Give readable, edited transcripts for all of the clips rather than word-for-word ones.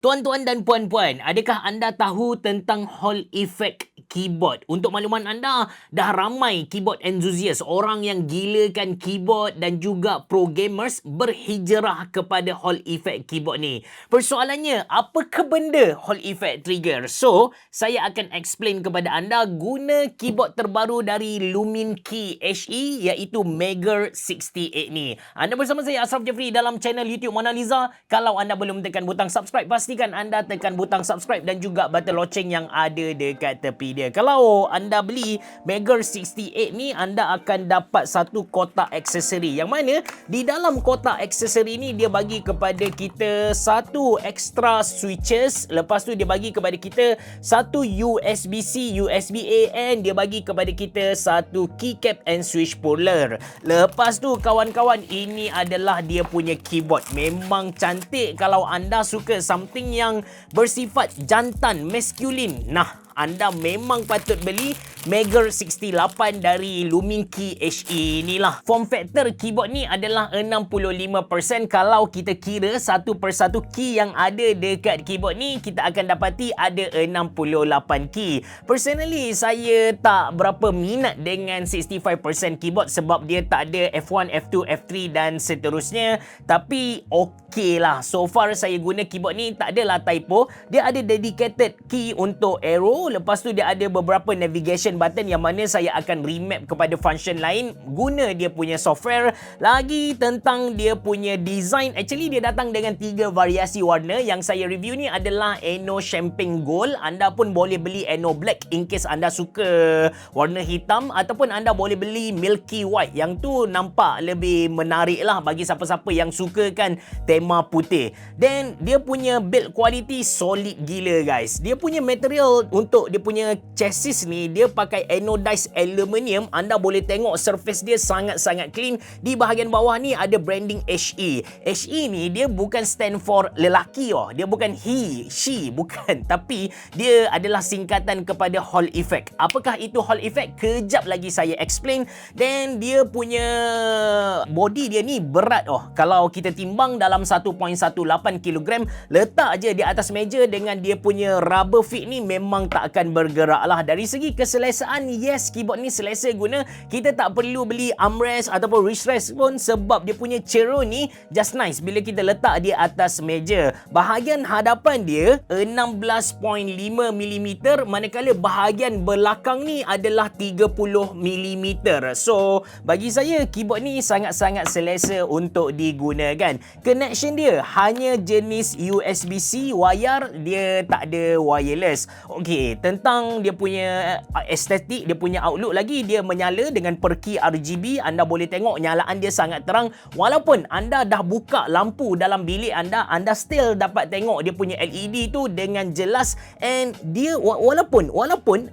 Tuan-tuan dan puan-puan, adakah anda tahu tentang Hall Effect keyboard? Untuk makluman anda, dah ramai keyboard enthusiast, orang yang gilakan keyboard dan juga pro gamers berhijrah kepada Hall Effect keyboard ni. Persoalannya, apakah benda Hall Effect Trigger? So, saya akan explain kepada anda guna keyboard terbaru dari Lumin Key HE iaitu Megger 68 ni. Anda bersama saya Ashraf Jeffrey dalam channel YouTube Mona Lisa. Kalau anda belum tekan butang subscribe, pastikan anda tekan butang subscribe dan juga button loceng yang ada dekat tepi dia. Kalau anda beli Megger 68 ni, anda akan dapat satu kotak aksesori. Yang mana di dalam kotak aksesori ni dia bagi kepada kita satu extra switches. Lepas tu dia bagi kepada kita satu USB-C, USB-A, and dia bagi kepada kita satu keycap and switch puller. Lepas tu kawan-kawan, ini adalah dia punya keyboard. Memang cantik kalau anda suka something yang bersifat jantan, masculine. Nah, anda memang patut beli Megger 68 dari Lumin Key HE ni lah. Form factor keyboard ni adalah 65%. Kalau kita kira satu persatu key yang ada dekat keyboard ni, kita akan dapati ada 68 key. Personally, saya tak berapa minat dengan 65% keyboard sebab dia tak ada F1, F2, F3 dan seterusnya. Tapi okey lah. So far saya guna keyboard ni tak adalah typo. Dia ada dedicated key untuk arrow. Lepas tu dia ada beberapa navigation button yang mana saya akan remap kepada function lain guna dia punya software. Lagi tentang dia punya design, actually dia datang dengan 3 variasi warna. Yang saya review ni adalah Eno Champagne Gold. Anda pun boleh beli Eno Black in case anda suka warna hitam, ataupun anda boleh beli Milky White. Yang tu nampak lebih menarik lah bagi siapa-siapa yang suka kan tema putih. Dan dia punya build quality solid gila guys. Dia punya material untuk dia punya chassis ni, dia pakai anodized aluminium. Anda boleh tengok surface dia sangat-sangat clean. Di bahagian bawah ni ada branding HE. HE ni dia bukan stand for lelaki Dia bukan he, she, bukan. Tapi dia adalah singkatan kepada Hall Effect. Apakah itu Hall Effect? Kejap lagi saya explain. Dan dia punya body dia ni berat Kalau kita timbang dalam 1.18 kg, letak je di atas meja dengan dia punya rubber feet ni, memang tak akan bergerak lah. Dari segi keselesaan, yes, keyboard ni selesa guna. Kita tak perlu beli armrest ataupun wrist rest pun sebab dia punya cerun ni just nice bila kita letak di atas meja. Bahagian hadapan dia 16.5mm, manakala bahagian belakang ni adalah 30mm. So, bagi saya keyboard ni sangat-sangat selesa untuk digunakan. Connection dia hanya jenis USB-C wire, dia tak ada wireless. Okey, tentang dia punya estetik, dia punya outlook lagi, dia menyala dengan perki RGB. Anda boleh tengok nyalaan dia sangat terang. Walaupun anda dah buka lampu dalam bilik anda, anda still dapat tengok dia punya LED tu dengan jelas. And dia walaupun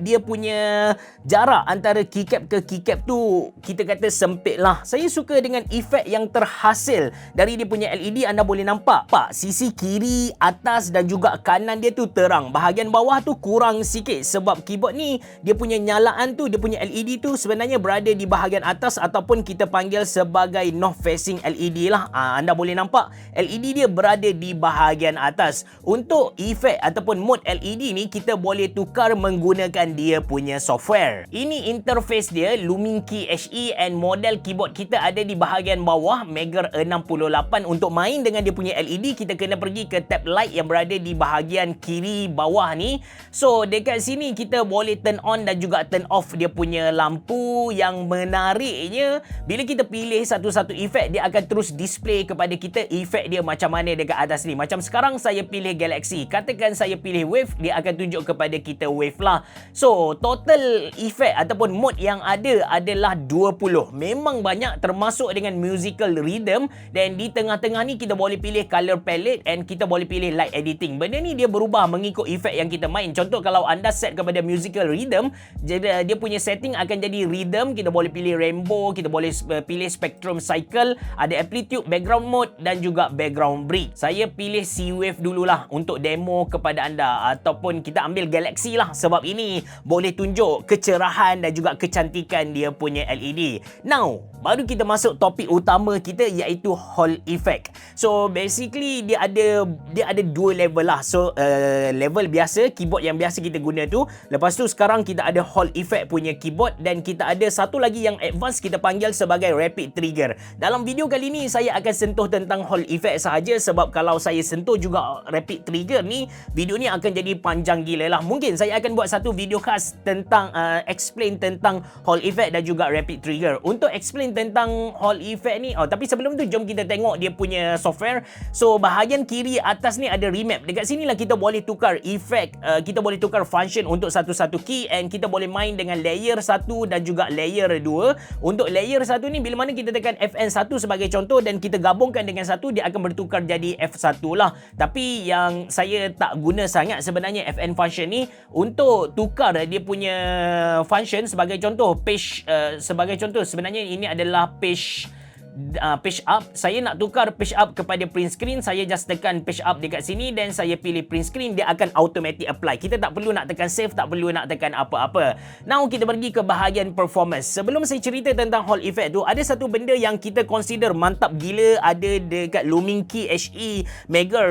dia punya jarak antara keycap ke keycap tu kita kata sempit lah. Saya suka dengan efek yang terhasil dari dia punya LED. Anda boleh nampak sisi kiri, atas dan juga kanan dia tu terang. Bahagian bawah tu kurang sikit sebab keyboard ni dia punya nyalaan tu, dia punya LED tu sebenarnya berada di bahagian atas ataupun kita panggil sebagai north facing LED lah. Anda boleh nampak LED dia berada di bahagian atas. Untuk efek ataupun mode LED ni kita boleh tukar menggunakan dia punya software. Ini interface dia Lumin Key HE, and model keyboard kita ada di bahagian bawah Megger 68. Untuk main dengan dia punya LED, kita kena pergi ke tab light yang berada di bahagian kiri bawah ni. So dekat sini kita boleh turn on dan juga turn off dia punya lampu. Yang menariknya, bila kita pilih satu-satu efek, dia akan terus display kepada kita efek dia macam mana dekat atas ni. Macam sekarang saya pilih Galaxy, katakan saya pilih Wave, dia akan tunjuk kepada kita Wave lah. So total efek ataupun mode yang ada adalah 20. Memang banyak, termasuk dengan musical rhythm. Dan di tengah-tengah ni kita boleh pilih color palette and kita boleh pilih light editing. Benda ni dia berubah mengikut efek yang kita main. Contoh kalau kalau anda set kepada musical rhythm, jadi dia punya setting akan jadi rhythm. Kita boleh pilih rainbow, kita boleh pilih spectrum cycle, ada amplitude, background mode dan juga background break. Saya pilih C-Wave dululah untuk demo kepada anda, ataupun kita ambil Galaxy lah, sebab ini boleh tunjuk kecerahan dan juga kecantikan dia punya LED. Now, baru kita masuk topik utama kita, iaitu Hall effect. So basically dia ada dua level lah. So level biasa, keyboard yang biasa kita guna tu. Lepas tu sekarang kita ada Hall effect punya keyboard, dan kita ada satu lagi yang advance, kita panggil sebagai rapid trigger. Dalam video kali ni saya akan sentuh tentang Hall effect sahaja, sebab kalau saya sentuh juga rapid trigger ni, video ni akan jadi panjang gila lah. Mungkin saya akan buat satu video khas tentang explain tentang Hall effect dan juga rapid trigger. Untuk explain tentang Hall effect ni, tapi sebelum tu jom kita tengok dia punya software. So bahagian kiri atas ni ada remap. Dekat sini lah kita boleh tukar effect, kita boleh tukar function untuk satu-satu key, and kita boleh main dengan layer 1 dan juga layer 2. Untuk layer 1 ni, bila mana kita tekan FN1 sebagai contoh dan kita gabungkan dengan 1, dia akan bertukar jadi F1 lah. Tapi yang saya tak guna sangat sebenarnya FN function ni, untuk tukar dia punya function sebagai contoh page, sebagai contoh sebenarnya ini adalah page up. Saya nak tukar page up kepada print screen, saya just tekan page up dekat sini dan saya pilih print screen, dia akan automatic apply. Kita tak perlu nak tekan save, tak perlu nak tekan apa-apa. Now kita pergi ke bahagian performance. Sebelum saya cerita tentang Hall effect tu, ada satu benda yang kita consider mantap gila ada dekat Luminki HE Mega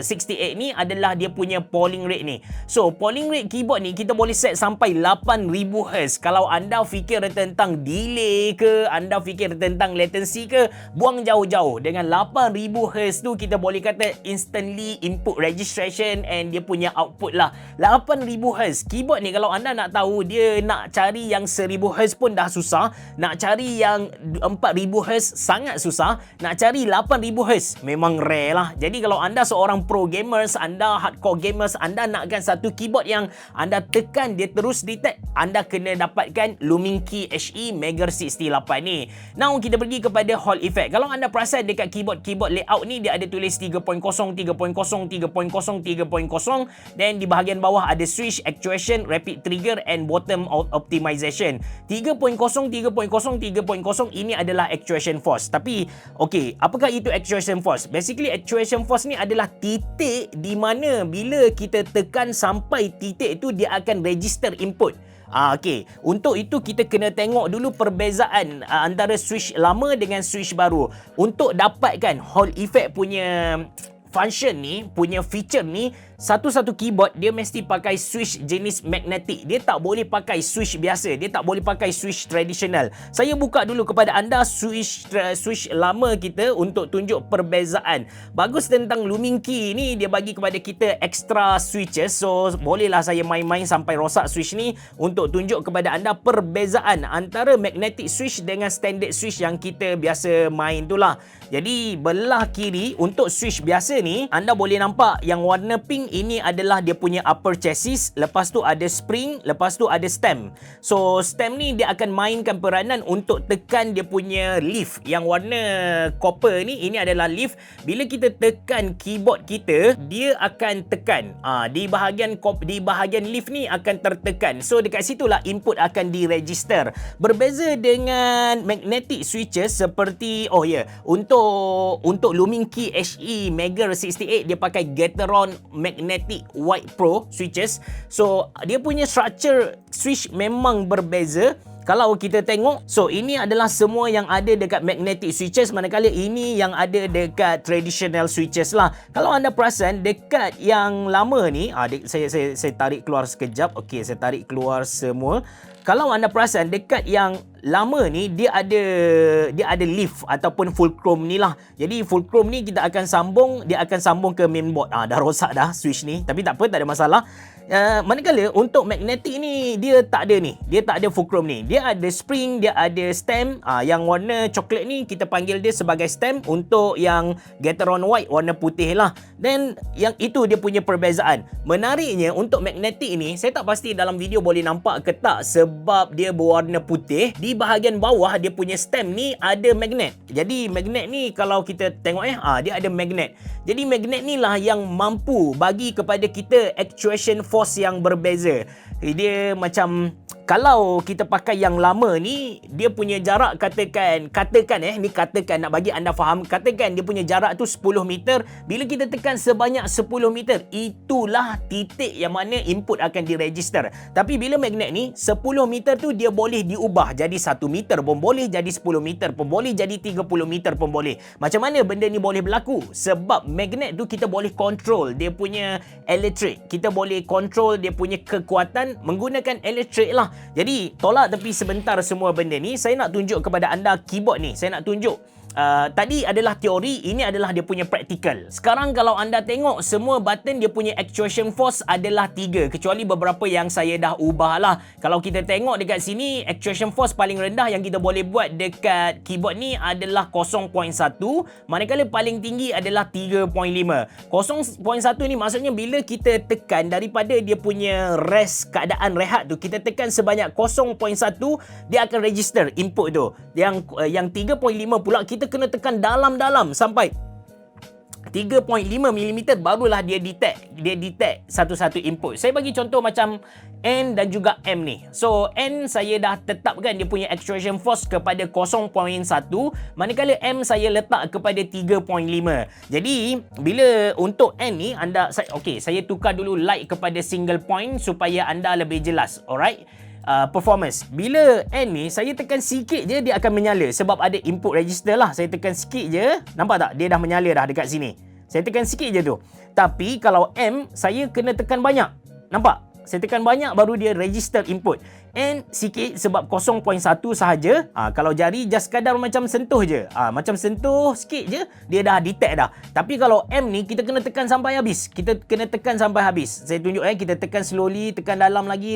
68 ni, adalah dia punya polling rate ni. So polling rate keyboard ni kita boleh set sampai 8000 Hz. Kalau anda fikir tentang delay ke, anda fikir tentang latency ke, buang jauh-jauh. Dengan 8000 Hz tu kita boleh kata instantly input registration and dia punya output lah. 8000 Hz keyboard ni, kalau anda nak tahu, dia nak cari yang 1000 Hz pun dah susah, nak cari yang 4000 Hz sangat susah, nak cari 8000 Hz memang rare lah. Jadi kalau anda seorang pro gamers, anda hardcore gamers, anda nakkan satu keyboard yang anda tekan dia terus detect, anda kena dapatkan Luminki HE Mega 68 ni. Now kita pergi kepada Hall effect. Kalau anda perasan dekat keyboard layout ni, dia ada tulis 3.0, 3.0, 3.0, 3.0, dan di bahagian bawah ada switch, actuation, rapid trigger and bottom optimization. 3.0, 3.0, 3.0 ini adalah actuation force. Tapi okey, apakah itu actuation force? Basically actuation force ni adalah titik di mana bila kita tekan sampai titik itu, dia akan register input. Okey, untuk itu kita kena tengok dulu perbezaan antara switch lama dengan switch baru. Untuk dapatkan Hall effect punya function ni, punya feature ni, satu-satu keyboard dia mesti pakai switch jenis magnetic. Dia tak boleh pakai switch biasa, dia tak boleh pakai switch tradisional. Saya buka dulu kepada anda switch lama kita untuk tunjuk perbezaan. Bagus tentang Luminki ni, dia bagi kepada kita extra switches. So bolehlah saya main-main sampai rosak switch ni untuk tunjuk kepada anda perbezaan antara magnetic switch dengan standard switch yang kita biasa main tu lah. Jadi belah kiri untuk switch biasa ni, anda boleh nampak yang warna pink ini adalah dia punya upper chassis, lepas tu ada spring, lepas tu ada stem. So stem ni dia akan mainkan peranan untuk tekan dia punya leaf. Yang warna copper ni, ini adalah leaf. Bila kita tekan keyboard kita, dia akan tekan. Di bahagian leaf ni akan tertekan. So dekat situlah input akan diregister. Berbeza dengan magnetic switches seperti untuk Luminki HE Mega 68, dia pakai Gateron Magnetic White Pro switches. So dia punya structure switch memang berbeza. Kalau kita tengok, so ini adalah semua yang ada dekat magnetic switches, manakala ini yang ada dekat traditional switches lah. Kalau anda perasan dekat yang lama ni, saya tarik keluar sekejap. Okey, saya tarik keluar semua. Kalau anda perasan dekat yang lama ni, dia ada leaf ataupun fulcrum ni lah. Jadi fulcrum ni dia akan sambung ke mainboard. Dah rosak dah switch ni, tapi tak apa, tak ada masalah. Manakala untuk magnetic ni dia tak ada ni, dia tak ada fulcrum ni. Dia ada spring, dia ada stem. Yang warna coklat ni kita panggil dia sebagai stem. Untuk yang Gateron white, warna putih lah. Dan yang itu dia punya perbezaan. Menariknya untuk magnetic ni, saya tak pasti dalam video boleh nampak ke tak, sebab dia berwarna putih. Di bahagian bawah dia punya stem ni ada magnet. Jadi magnet ni kalau kita tengok dia ada magnet. Jadi magnet ni lah yang mampu bagi kepada kita actuation force yang berbeza. Dia macam kalau kita pakai yang lama ni, dia punya jarak katakan nak bagi anda faham, katakan dia punya jarak tu 10 meter. Bila kita tekan sebanyak 10 meter, itulah titik yang mana input akan diregister. Tapi bila magnet ni 10 meter tu dia boleh diubah jadi 1 meter pun boleh, jadi 10 meter pun boleh, jadi 30 meter pun boleh. Macam mana benda ni boleh berlaku? Sebab magnet tu kita boleh control dia punya elektrik. Kita boleh control dia punya kekuatan menggunakan elektrik lah. Jadi tolak tepi sebentar semua benda ni. Saya nak tunjuk kepada anda keyboard ni. Saya nak tunjuk tadi adalah teori, ini adalah dia punya practical. Sekarang kalau anda tengok semua button dia punya actuation force adalah 3, kecuali beberapa yang saya dah ubah lah. Kalau kita tengok dekat sini, actuation force paling rendah yang kita boleh buat dekat keyboard ni adalah 0.1, manakala paling tinggi adalah 3.5. 0.1 ni maksudnya bila kita tekan daripada dia punya keadaan rehat tu, kita tekan sebanyak 0.1, dia akan register input tu. Yang 3.5 pula kita kena tekan dalam-dalam sampai 3.5 mm barulah dia detect satu-satu input. Saya bagi contoh macam N dan juga M ni. So N saya dah tetapkan dia punya actuation force kepada 0.1, manakala M saya letak kepada 3.5. Jadi bila untuk N ni saya tukar dulu light kepada single point supaya anda lebih jelas. Alright. Performance. Bila N ni saya tekan sikit je dia akan menyala sebab ada input register lah. Saya tekan sikit je, nampak tak? Dia dah menyala dah dekat sini. Saya tekan sikit je tu. Tapi kalau M saya kena tekan banyak. Nampak? Saya tekan banyak baru dia register input. N sikit sebab 0.1 sahaja. Kalau jari just sekadar macam sentuh je. Macam sentuh sikit je dia dah detect dah. Tapi kalau M ni kita kena tekan sampai habis. Kita kena tekan sampai habis. Saya tunjuk kita tekan slowly, tekan dalam lagi,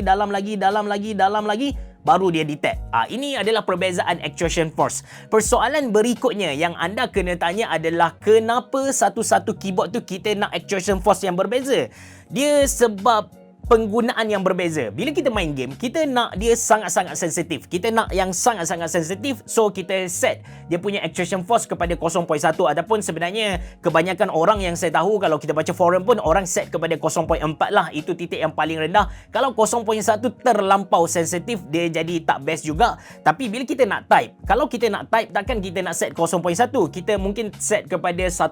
baru dia detect. Ini adalah perbezaan actuation force. Persoalan berikutnya yang anda kena tanya adalah kenapa satu-satu keyboard tu kita nak actuation force yang berbeza? Dia sebab penggunaan yang berbeza. Bila kita main game, kita nak dia sangat-sangat sensitif. Kita nak yang sangat-sangat sensitif, so kita set dia punya actuation force kepada 0.1 ataupun sebenarnya kebanyakan orang yang saya tahu kalau kita baca forum pun orang set kepada 0.4 lah. Itu titik yang paling rendah. Kalau 0.1 terlampau sensitif, dia jadi tak best juga. Tapi bila kita nak type, kalau kita nak type takkan kita nak set 0.1. Kita mungkin set kepada 1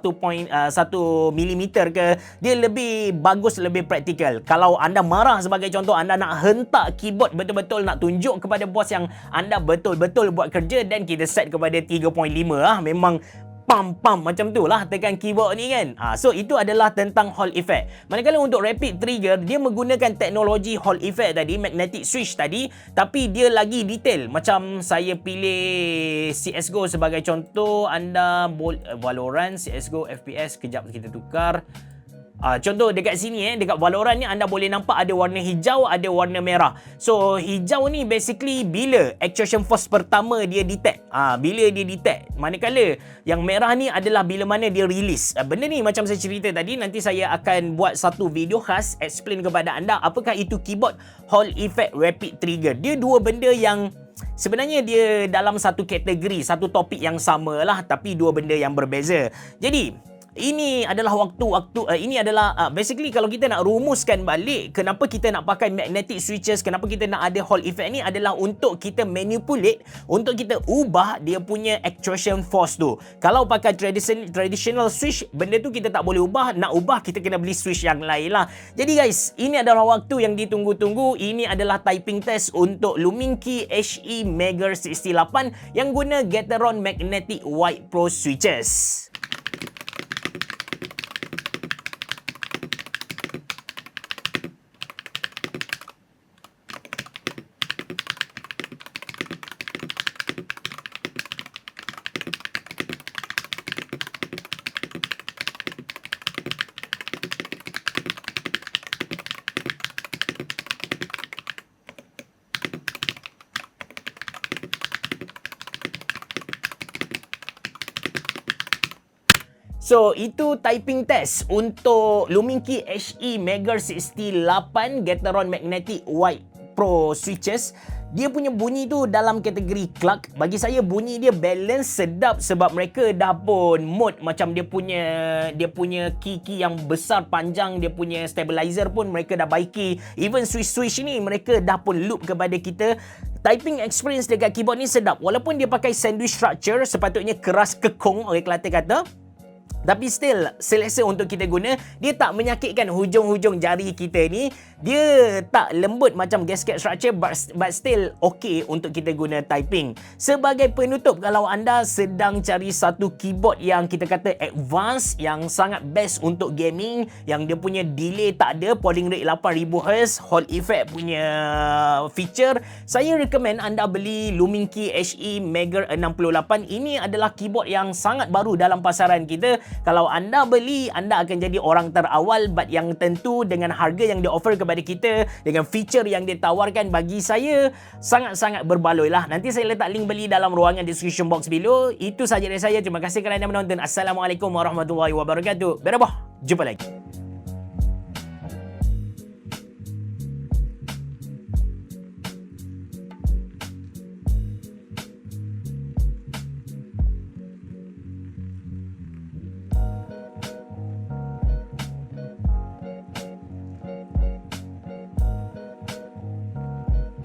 mm ke, dia lebih bagus, lebih praktikal. Kalau anda marah sebagai contoh, anda nak hentak keyboard betul-betul, nak tunjuk kepada bos yang anda betul-betul buat kerja, dan kita set kepada 3.5 memang pam macam tu lah tekan keyboard ni kan. So itu adalah tentang Hall effect. Manakala untuk rapid trigger, dia menggunakan teknologi Hall effect tadi, magnetic switch tadi, tapi dia lagi detail. Macam saya pilih CSGO sebagai contoh, anda Valorant, CSGO, FPS, kejap kita tukar. Contoh dekat sini dekat Valorant ni anda boleh nampak ada warna hijau, ada warna merah. So hijau ni basically bila actuation force pertama dia detect. Bila dia detect. Manakala yang merah ni adalah bila mana dia release. Benda ni macam saya cerita tadi, nanti saya akan buat satu video khas explain kepada anda apakah itu keyboard Hall effect rapid trigger. Dia dua benda yang sebenarnya dia dalam satu kategori, satu topik yang sama lah, tapi dua benda yang berbeza. Jadi ini adalah ini adalah basically kalau kita nak rumuskan balik kenapa kita nak pakai magnetic switches, kenapa kita nak ada Hall effect ni adalah untuk kita manipulate, untuk kita ubah dia punya actuation force tu. Kalau pakai traditional switch, benda tu kita tak boleh ubah. Nak ubah kita kena beli switch yang lain lah. Jadi guys, ini adalah waktu yang ditunggu-tunggu. Ini adalah typing test untuk Luminki HE Mega 68 yang guna Gateron Magnetic White Pro switches. So, itu typing test untuk Luminki HE Mega 68 Gateron Magnetic White Pro switches. Dia punya bunyi tu dalam kategori cluck. Bagi saya bunyi dia balance, sedap sebab mereka dah pun mode macam dia punya key-key yang besar panjang, dia punya stabilizer pun mereka dah baiki. Even switch-switch ni mereka dah pun loop kepada kita. Typing experience dekat keyboard ni sedap. Walaupun dia pakai sandwich structure, sepatutnya keras kekong orang Kelantan kata, tapi still selesa untuk kita guna. Dia tak menyakitkan hujung-hujung jari kita ni. Dia tak lembut macam gasket structure, but still okay untuk kita guna typing. Sebagai penutup, kalau anda sedang cari satu keyboard yang kita kata advance, yang sangat best untuk gaming, yang dia punya delay tak ada, polling rate 8000Hz, Hall effect punya feature, saya recommend anda beli Luminki HE Mega 68. Ini adalah keyboard yang sangat baru dalam pasaran kita. Kalau anda beli, anda akan jadi orang terawal, but yang tentu dengan harga yang dia offer kepada kita, dengan feature yang dia tawarkan, bagi saya sangat-sangat berbaloi lah. Nanti saya letak link beli dalam ruangan description box below. Itu sahaja dari saya. Terima kasih kerana menonton. Assalamualaikum warahmatullahi wabarakatuh. Berabah. Jumpa lagi.